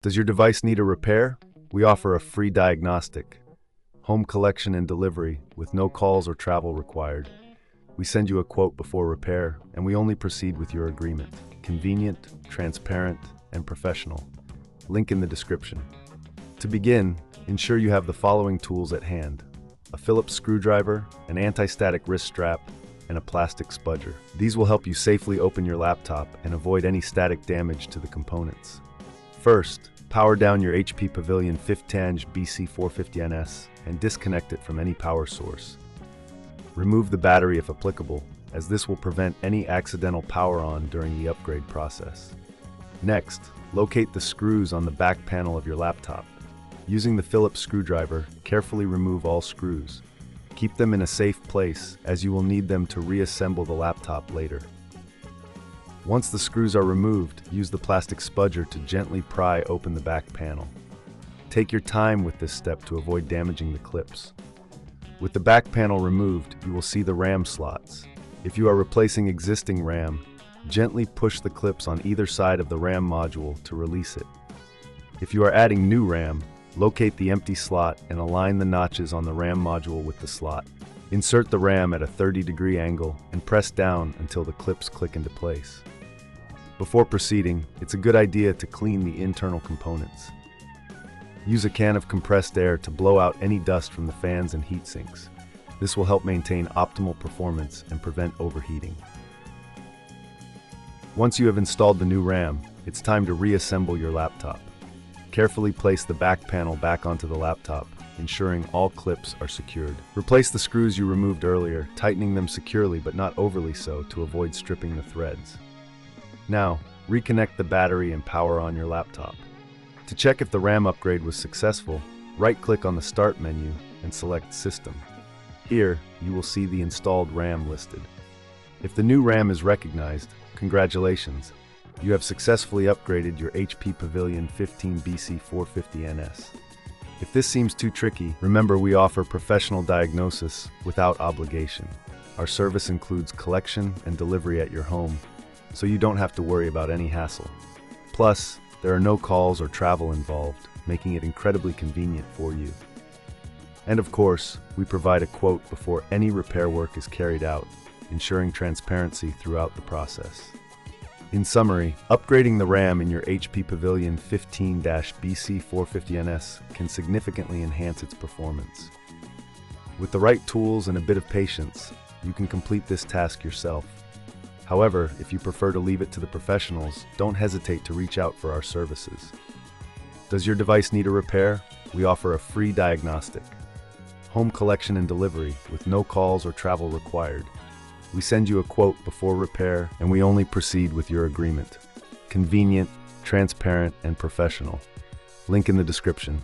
Does your device need a repair? We offer a free diagnostic, home collection and delivery with no calls or travel required. We send you a quote before repair, and we only proceed with your agreement. Convenient, transparent, and professional. Link in the description. To begin, ensure you have the following tools at hand: a Phillips screwdriver, an anti-static wrist strap, and a plastic spudger. These will help you safely open your laptop and avoid any static damage to the components. First, power down your HP Pavilion 5th Tange BC450NS and disconnect it from any power source. Remove the battery if applicable, as this will prevent any accidental power on during the upgrade process. Next, locate the screws on the back panel of your laptop. Using the Phillips screwdriver, carefully remove all screws. Keep them in a safe place, as you will need them to reassemble the laptop later. Once the screws are removed, use the plastic spudger to gently pry open the back panel. Take your time with this step to avoid damaging the clips. With the back panel removed, you will see the RAM slots. If you are replacing existing RAM, gently push the clips on either side of the RAM module to release it. If you are adding new RAM, locate the empty slot and align the notches on the RAM module with the slot. Insert the RAM at a 30-degree angle and press down until the clips click into place. Before proceeding, it's a good idea to clean the internal components. Use a can of compressed air to blow out any dust from the fans and heat sinks. This will help maintain optimal performance and prevent overheating. Once you have installed the new RAM, it's time to reassemble your laptop. Carefully place the back panel back onto the laptop, ensuring all clips are secured. Replace the screws you removed earlier, tightening them securely but not overly so to avoid stripping the threads. Now, reconnect the battery and power on your laptop. To check if the RAM upgrade was successful, right-click on the Start menu and select System. Here, you will see the installed RAM listed. If the new RAM is recognized, congratulations! You have successfully upgraded your HP Pavilion 15 BC450NS. If this seems too tricky, remember we offer professional diagnosis without obligation. Our service includes collection and delivery at your home, so you don't have to worry about any hassle. Plus, there are no calls or travel involved, making it incredibly convenient for you. And of course, we provide a quote before any repair work is carried out, ensuring transparency throughout the process. In summary, upgrading the RAM in your HP Pavilion 15-BC450NS can significantly enhance its performance. With the right tools and a bit of patience, you can complete this task yourself. However, if you prefer to leave it to the professionals, don't hesitate to reach out for our services. Does your device need a repair? We offer a free diagnostic, home collection and delivery with no calls or travel required. We send you a quote before repair, and we only proceed with your agreement. Convenient, transparent, and professional. Link in the description.